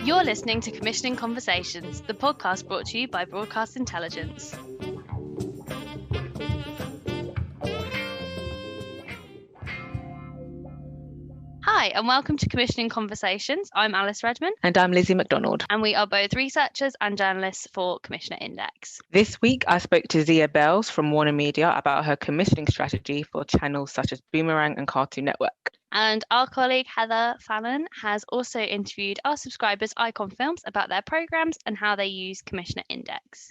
You're listening to Commissioning Conversations, the podcast brought to you by Broadcast Intelligence. Hi, and welcome to Commissioning Conversations. I'm Alice Redmond. And I'm Lizzie McDonald. And we are both researchers and journalists for Commissioner Index. This week, I spoke to Bales from WarnerMedia about her commissioning strategy for channels such as Boomerang and Cartoon Network. And our colleague Heather Fallon has also interviewed our subscribers, Icon Films, about their programmes and how they use Commissioner Index.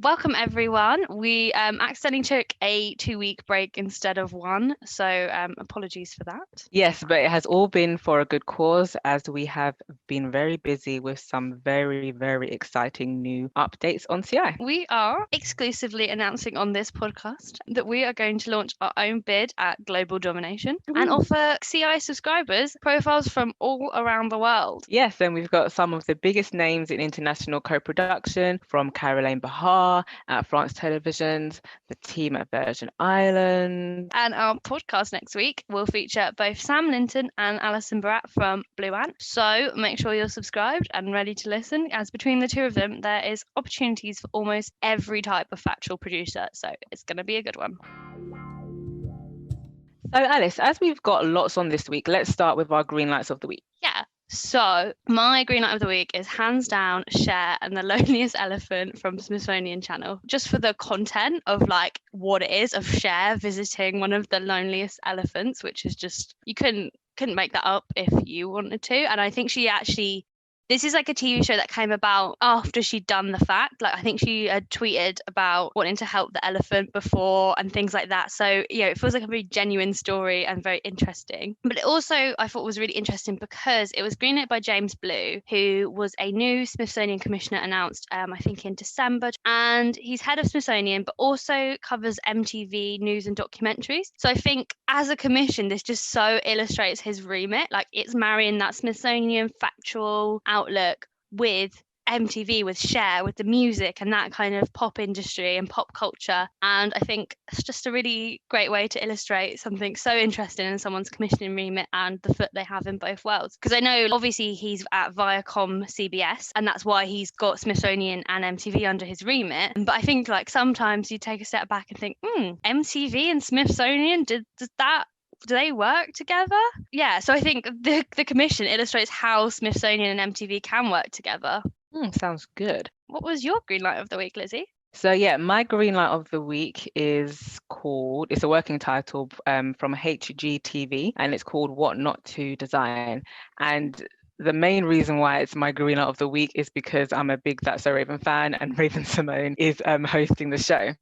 Welcome everyone. We accidentally took a 2-week break instead of one, so apologies for that. Yes, but it has all been for a good cause, as we have been very busy with some very, very exciting new updates on CI. We are exclusively announcing on this podcast that we are going to launch our own bid at Global Domination and offer CI subscribers profiles from all around the world. Yes, and we've got some of the biggest names in international co-production, from Caroline Bahar at France Televisions, the team at Virgin Islands. And our podcast next week will feature both Sam Linton and Alison Barat from Blue Ant. So make sure you're subscribed and ready to listen, as between the two of them, there is opportunities for almost every type of factual producer. So it's going to be a good one. So Alice, as we've got lots on this week, let's start with our green lights of the week. Yeah. So my green light of the week is hands down Cher and the Loneliest Elephant from Smithsonian Channel. Just for the content of like what it is of Cher visiting one of the loneliest elephants, which is just, you couldn't make that up if you wanted to. And I think this is like a TV show that came about after she'd done the fact. Like, I think she had tweeted about wanting to help the elephant before and things like that. So, it feels like a very genuine story and very interesting. But it also, I thought, was really interesting because it was greenlit by James Blue, who was a new Smithsonian commissioner announced, I think in December. And he's head of Smithsonian, but also covers MTV news and documentaries. So I think as a commission, this just so illustrates his remit. Like, it's marrying that Smithsonian factual outlook with MTV, with Cher, with the music and that kind of pop industry and pop culture. And I think it's just a really great way to illustrate something so interesting in someone's commissioning remit and the foot they have in both worlds. Because I know obviously he's at Viacom CBS and that's why he's got Smithsonian and MTV under his remit. But I think like sometimes you take a step back and think, MTV and Smithsonian, do they work together? Yeah, so I think the commission illustrates how Smithsonian and MTV can work together. Sounds good. What was your green light of the week, Lizzie? So yeah, my green light of the week is called, it's a working title from HGTV, and it's called What Not to Design. And the main reason why it's my green light of the week is because I'm a big That's So Raven fan, and Raven Simone is hosting the show.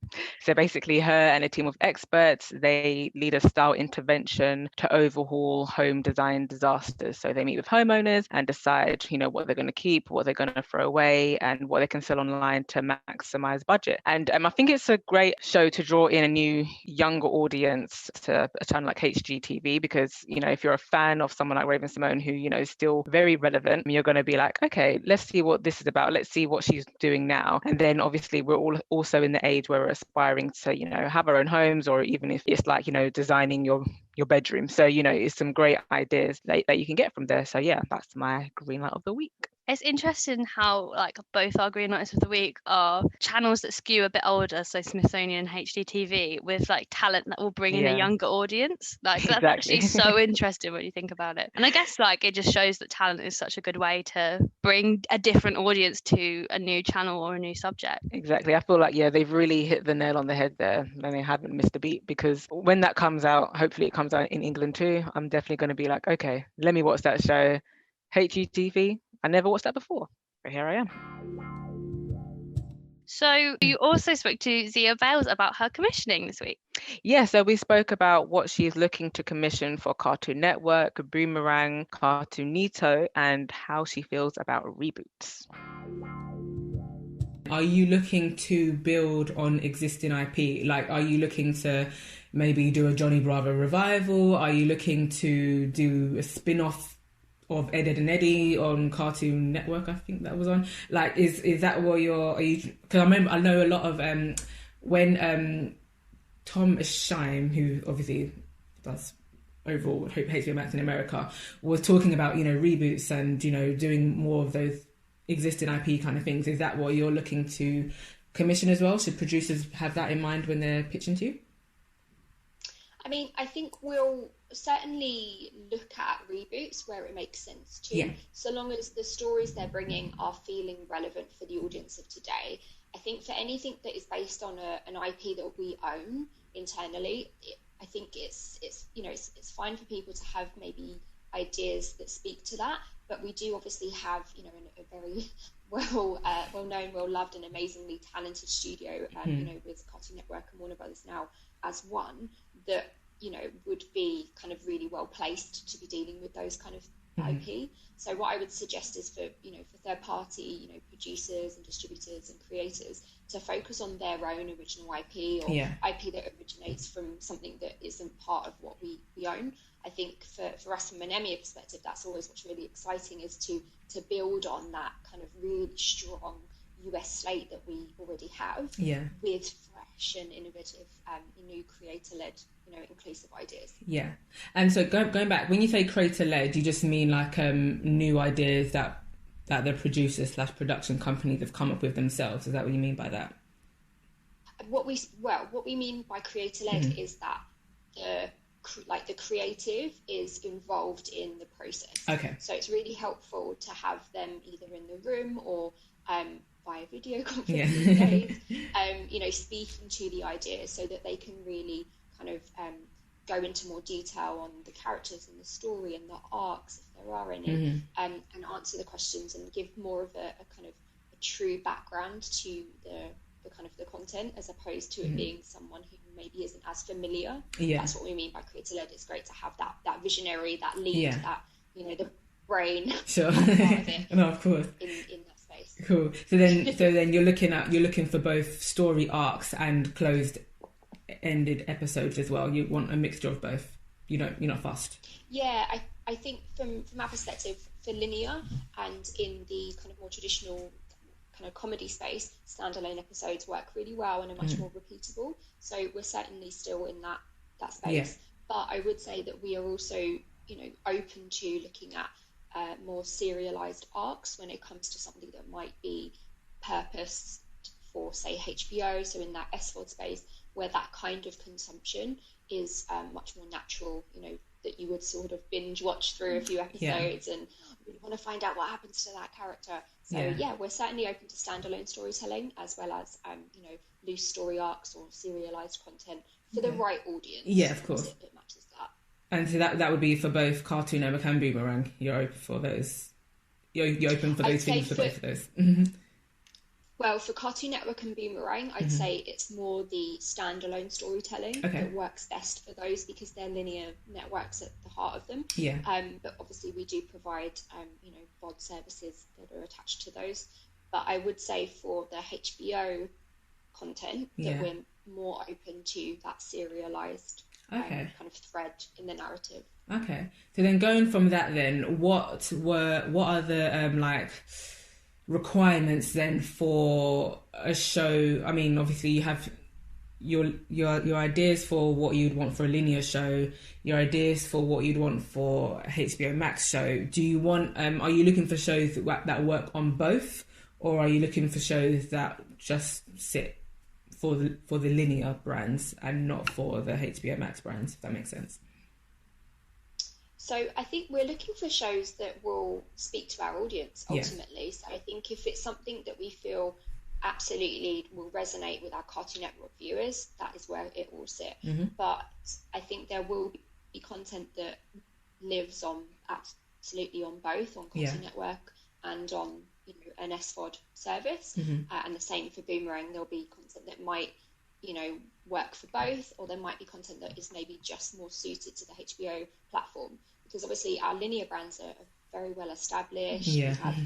So basically her and a team of experts, they lead a style intervention to overhaul home design disasters. So they meet with homeowners and decide, what they're going to keep, what they're going to throw away, and what they can sell online to maximize budget. And I think it's a great show to draw in a new, younger audience to a channel like HGTV, because, if you're a fan of someone like Raven Simone, who, is still very relevant, you're going to be like, okay, let's see what this is about, let's see what she's doing now. And then obviously we're all also in the age where we're aspiring to have our own homes, or even if it's like designing your bedroom. So it's some great ideas that you can get from there. So yeah, that's my green light of the week. It's interesting how like both our green lights of the week are channels that skew a bit older, so Smithsonian and HGTV, with like talent that will bring in a younger audience. Like that's actually so interesting when you think about it. And I guess like it just shows that talent is such a good way to bring a different audience to a new channel or a new subject. Exactly. I feel like they've really hit the nail on the head there, and they haven't missed a beat, because when that comes out, hopefully it comes out in England too, I'm definitely going to be like, okay, let me watch that show. HGTV, I never watched that before, but here I am. So you also spoke to Bales about her commissioning this week. Yeah, so we spoke about what she's looking to commission for Cartoon Network, Boomerang, Cartoonito, and how she feels about reboots. Are you looking to build on existing IP? Like, are you looking to maybe do a Johnny Bravo revival? Are you looking to do a spin-off of Ed, Ed and Eddie on Cartoon Network? I think that was on. Like, is that what are you? Because I know a lot of when Tom Scheim, who obviously does overall HBO Max in America, was talking about, you know, reboots and, you know, doing more of those existing IP kind of things. Is that what you're looking to commission as well? Should producers have that in mind when they're pitching to you? I mean, I think we'll certainly look at reboots where it makes sense to, so long as the stories they're bringing are feeling relevant for the audience of today. I think for anything that is based on an IP that we own internally, I think it's you know, it's fine for people to have maybe ideas that speak to that, but we do obviously have, you know, a very well-known, well-loved and amazingly talented studio, you know, with Cartoon Network and Warner Brothers now as one, that, you know, would be kind of really well placed to be dealing with those kind of IP. So what I would suggest is for, you know, for third party, you know, producers and distributors and creators to focus on their own original IP, or IP that originates from something that isn't part of what we own. I think for us from an Emmy perspective, that's always what's really exciting, is to build on that kind of really strong US slate that we already have, with fresh and innovative, new creator-led, you know, inclusive ideas. Yeah. And so going back, when you say creator-led, you just mean like new ideas that the producers / production companies have come up with themselves? Is that what you mean by that? What we mean by creator-led is that the creative is involved in the process. Okay. So it's really helpful to have them either in the room or via video conference these days, you know, speaking to the idea so that they can really kind of go into more detail on the characters and the story and the arcs, if there are any, and answer the questions and give more of a kind of a true background to the kind of the content, as opposed to it being someone who maybe isn't as familiar. That's what we mean by creator-led. It's great to have that visionary, that lead, that, you know, the brain. Sure. Part of it, no, of course. In that space. Cool. So then you're looking for both story arcs and closed-ended episodes as well. You want a mixture of both. You're not fussed. Yeah, I think from our perspective, for linear and in the kind of more traditional kind of comedy space, standalone episodes work really well and are much more repeatable. So we're certainly still in that space. Yeah. But I would say that we are also, you know, open to looking at more serialized arcs when it comes to something that might be purposed for, say, HBO. So in that SVOD space, where that kind of consumption is much more natural, you know, that you would sort of binge watch through a few episodes and really want to find out what happens to that character. So we're certainly open to standalone storytelling, as well as you know, loose story arcs or serialized content for the right audience. Yeah, of course. It matches that. And so that would be for both Cartoon Network and Boomerang. You're open for those. You're open for those things for both of those. Well, for Cartoon Network and Boomerang, I'd say it's more the standalone storytelling that works best for those, because they're linear networks at the heart of them. Yeah. But obviously we do provide, you know, VOD services that are attached to those. But I would say for the HBO content that we're more open to that serialized kind of thread in the narrative. Okay. So then going from that, then what are the like requirements then for a show? I mean, obviously you have your ideas for what you'd want for a linear show, your ideas for what you'd want for a HBO Max show. Do you want are you looking for shows that work on both, or are you looking for shows that just sit for the linear brands and not for the HBO Max brands, if that makes sense? So I think we're looking for shows that will speak to our audience ultimately. So I think if it's something that we feel absolutely will resonate with our Cartoon Network viewers, that is where it will sit. But I think there will be content that lives on absolutely on both, on Cartoon Network and on, you know, an SVOD service. And the same for Boomerang. There'll be content that might, you know, work for both, or there might be content that is maybe just more suited to the HBO platform, because obviously our linear brands are very well established. We have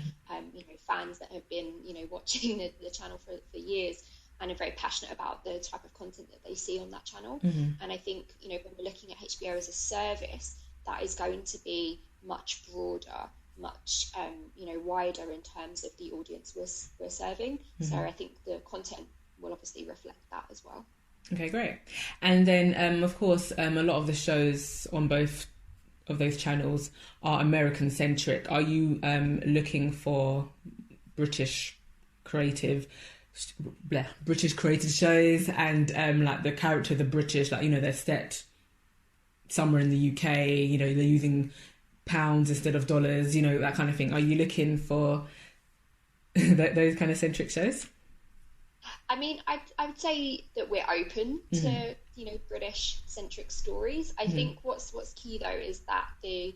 you know, fans that have been, you know, watching the channel for years and are very passionate about the type of content that they see on that channel. And I think, you know, when we're looking at HBO as a service, that is going to be much broader, much you know, wider in terms of the audience we're serving. So I think the content will obviously reflect that as well. Okay, great. And then, of course, a lot of the shows on both of those channels are American centric. Are you looking for British creative shows, and like the character of the British, like, you know, they're set somewhere in the UK, you know, they're using pounds instead of dollars, you know, that kind of thing? Are you looking for those kind of centric shows? I mean, I would say that we're open to, you know, British centric stories. I think what's key though is that the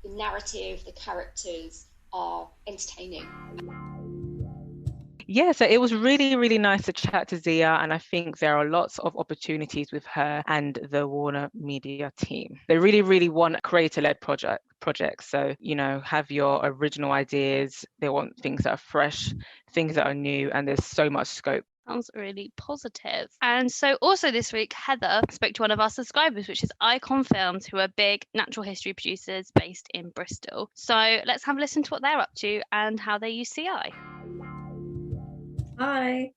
narrative, the characters are entertaining. Yeah, so it was really, really nice to chat to Zia, and I think there are lots of opportunities with her and the Warner Media team. They really, really want creator-led projects. So, you know, have your original ideas. They want things that are fresh, things that are new, and there's so much scope. Sounds really positive. And so also this week, Heather spoke to one of our subscribers, which is Icon Films, who are big natural history producers based in Bristol. So let's have a listen to what they're up to and how they use CI. Hi.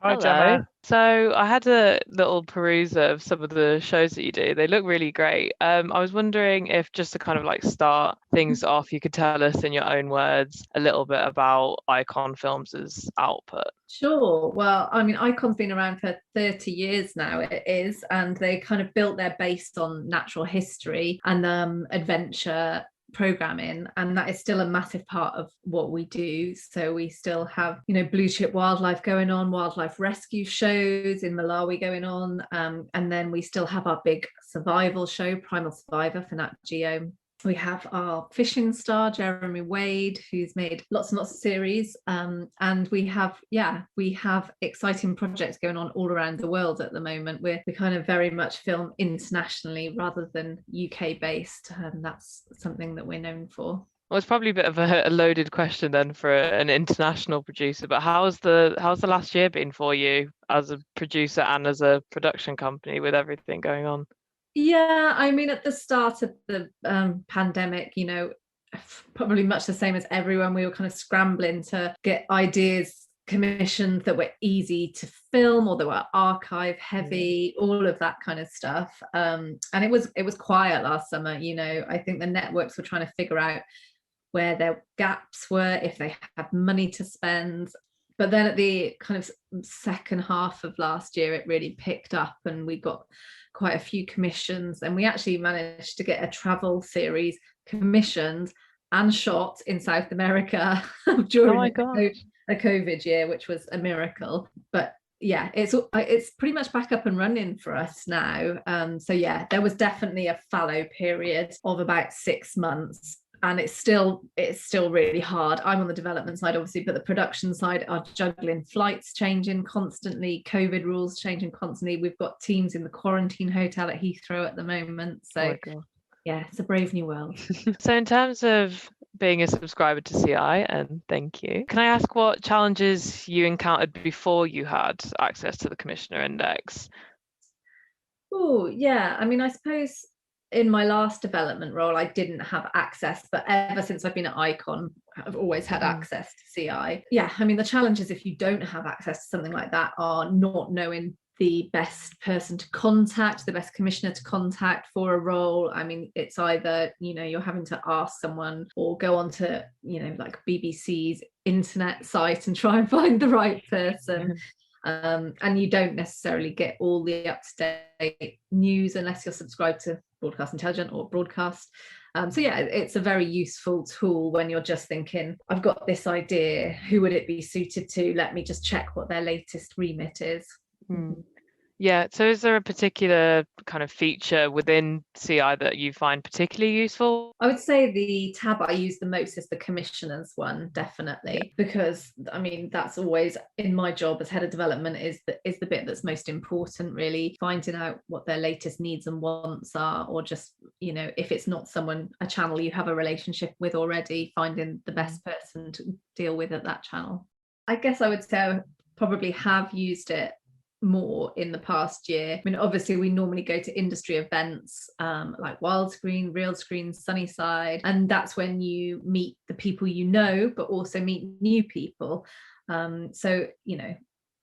Hi, Hello. Gemma. So I had a little peruse of some of the shows that you do. They look really great. I was wondering if, just to kind of like start things off, you could tell us in your own words a little bit about Icon Films' output. Sure. Well, I mean, Icon's been around for 30 years now, it is, and they kind of built their base on natural history and adventure programming, and that is still a massive part of what we do. So we still have, you know, blue chip wildlife going on, wildlife rescue shows in Malawi going on, and then we still have our big survival show, Primal Survivor, for Nat Geo. We have our fishing star, Jeremy Wade, who's made lots and lots of series. And we have exciting projects going on all around the world at the moment. We kind of very much film internationally rather than UK based. And that's something that we're known for. Well, it's probably a bit of a loaded question then for an international producer, but how's the last year been for you as a producer and as a production company with everything going on? Yeah, I mean, at the start of the pandemic, you know, probably much the same as everyone, we were kind of scrambling to get ideas commissioned that were easy to film or that were archive heavy, all of that kind of stuff. And it was quiet last summer, you know. I think the networks were trying to figure out where their gaps were, if they had money to spend. But then at the kind of second half of last year, it really picked up and we got quite a few commissions, and we actually managed to get a travel series commissioned and shot in South America during the COVID year, which was a miracle. But yeah, it's pretty much back up and running for us now. So yeah, there was definitely a fallow period of about 6 months. And it's still really hard. I'm on the development side, obviously, but the production side are juggling flights changing constantly, COVID rules changing constantly. We've got teams in the quarantine hotel at Heathrow at the moment. So yeah, it's a brave new world. So in terms of being a subscriber to CI, and thank you, can I ask what challenges you encountered before you had access to the Commissioner Index? Oh, yeah. I mean, I suppose in my last development role, I didn't have access, but ever since I've been at Icon, I've always had access to CI. Yeah, I mean, the challenges if you don't have access to something like that are not knowing the best person to contact, the best commissioner to contact for a role. I mean, it's either, you know, you're having to ask someone or go onto, you know, like BBC's internet site and try and find the right person. And you don't necessarily get all the up-to-date news unless you're subscribed to Broadcast Intelligent or Broadcast. So yeah, it's a very useful tool when you're just thinking, I've got this idea, who would it be suited to? Let me just check what their latest remit is. Yeah, so is there a particular kind of feature within CI that you find particularly useful? I would say the tab I use the most is the commissioners one, definitely, because I mean, that's always in my job as head of development is the bit that's most important, really, finding out what their latest needs and wants are, or just, you know, if it's not a channel you have a relationship with already, finding the best person to deal with at that channel. I guess I would say I probably have used it more in the past year. I mean, obviously we normally go to industry events like Wildscreen, Real Screen, Sunnyside, and that's when you meet the people you know, but also meet new people. So, you know,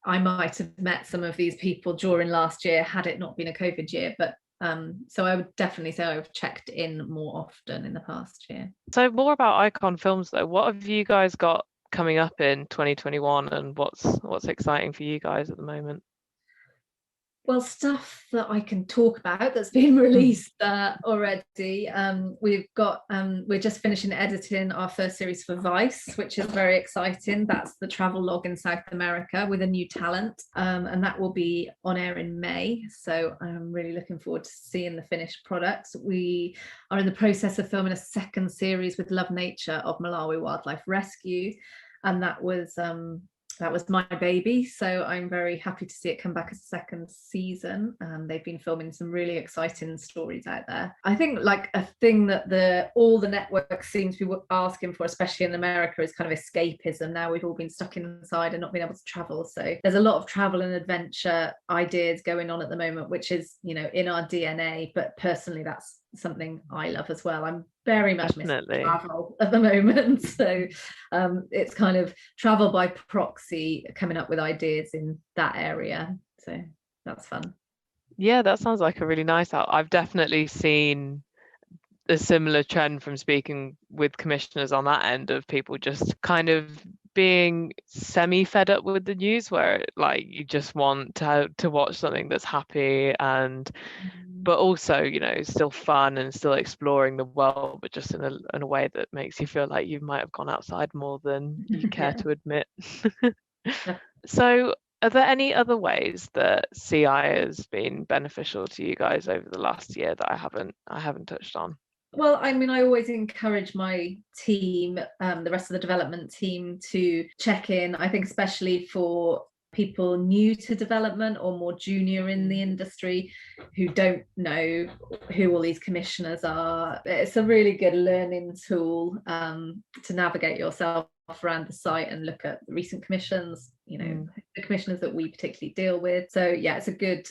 I might have met some of these people during last year had it not been a COVID year, but so I would definitely say I've checked in more often in the past year. So more about Icon Films though, what have you guys got coming up in 2021, and what's exciting for you guys at the moment? Well, stuff that I can talk about that's been released already. We're just finishing editing our first series for Vice, which is very exciting. That's the travel log in South America with a new talent, and that will be on air in May. So I'm really looking forward to seeing the finished product. We are in the process of filming a second series with Love Nature of Malawi Wildlife Rescue, and that was my baby, so I'm very happy to see it come back as a second season. They've been filming some really exciting stories out there. I think like a thing that all the networks seem to be asking for, especially in America, is kind of escapism. Now we've all been stuck inside and not been able to travel, so there's a lot of travel and adventure ideas going on at the moment, which is, you know, in our DNA. But personally, that's something I love as well. I'm very much missing travel at the moment, so it's kind of travel by proxy, coming up with ideas in that area, so that's fun. Yeah, that sounds like a really nice out. I've definitely seen a similar trend from speaking with commissioners on that end, of people just kind of being semi-fed up with the news, where like you just want to watch something that's happy and but also, you know, still fun and still exploring the world, but just in a way that makes you feel like you might have gone outside more than you care to admit. So are there any other ways that CI has been beneficial to you guys over the last year that I haven't touched on? Well, I mean, I always encourage my team, the rest of the development team, to check in. I think especially for people new to development or more junior in the industry who don't know who all these commissioners are, it's a really good learning tool to navigate yourself around the site and look at the recent commissions, you know, the commissioners that we particularly deal with. So yeah, it's a good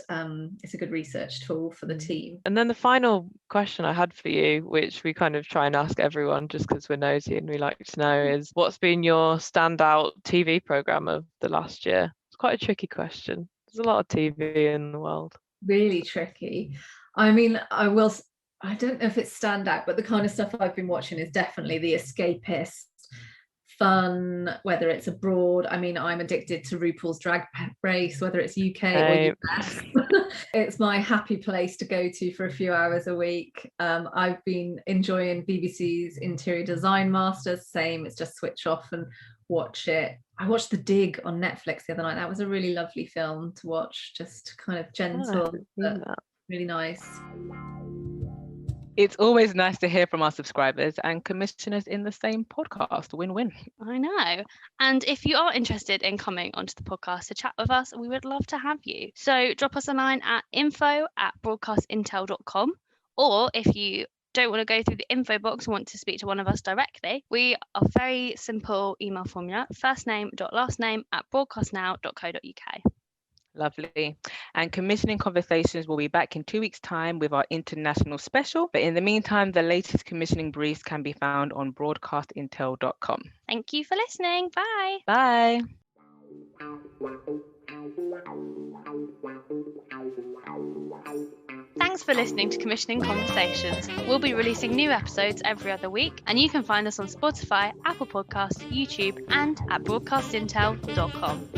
research tool for the team. And then the final question I had for you, which we kind of try and ask everyone just because we're nosy and we like to know, is what's been your standout TV program of the last year? It's quite a tricky question. There's a lot of TV in the world. Really tricky. I mean, I don't know if it's standout, but the kind of stuff I've been watching is definitely the escapist fun, whether it's abroad. I mean, I'm addicted to RuPaul's Drag Race, whether it's UK or US. It's my happy place to go to for a few hours a week. I've been enjoying BBC's Interior Design Masters. Same, it's just switch off and watch it. I watched The Dig on Netflix the other night. That was a really lovely film to watch, just kind of gentle, but really nice. It's always nice to hear from our subscribers and commissioners in the same podcast. Win-win. I know. And if you are interested in coming onto the podcast to chat with us, we would love to have you. So drop us a line at info@broadcastintel.com, or if you don't want to go through the info box and want to speak to one of us directly, we are very simple email formula: firstname.lastname@broadcastnow.co.uk. Lovely. And Commissioning Conversations will be back in 2 weeks' time with our international special. But in the meantime, the latest commissioning briefs can be found on broadcastintel.com. Thank you for listening. Bye. Bye. Thanks for listening to Commissioning Conversations. We'll be releasing new episodes every other week, and you can find us on Spotify, Apple Podcasts, YouTube, and at broadcastintel.com.